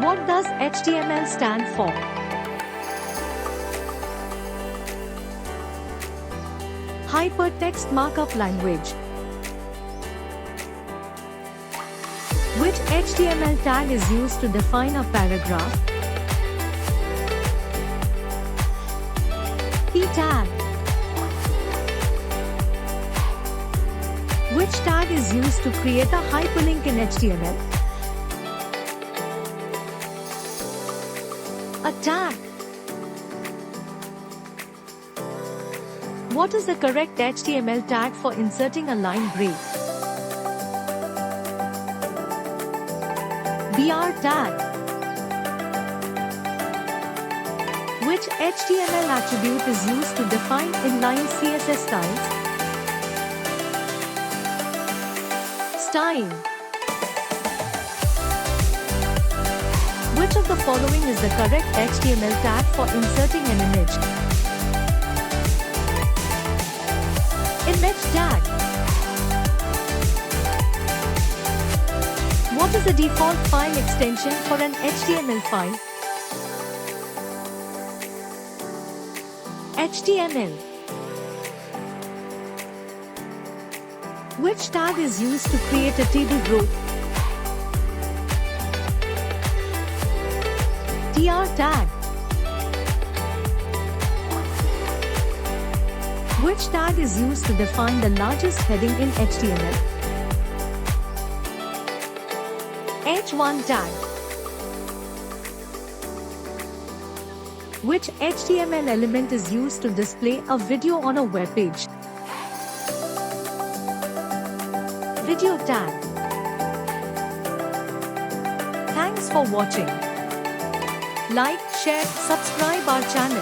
What does HTML stand for? Hypertext Markup Language. Which HTML tag is used to define a paragraph? P tag. Which tag is used to create a hyperlink in HTML? A tag. What is the correct HTML tag for inserting a line break? BR tag. Which HTML attribute is used to define inline CSS styles? Style. Which of the following is the correct HTML tag for inserting an image? Image tag. What is the default file extension for an HTML file? HTML. Which tag is used to create a table row? TR tag. Which tag is used to define the largest heading in HTML? H1 tag. Which HTML element is used to display a video on a web page? Video tag. Thanks for watching. Like, share, subscribe our channel.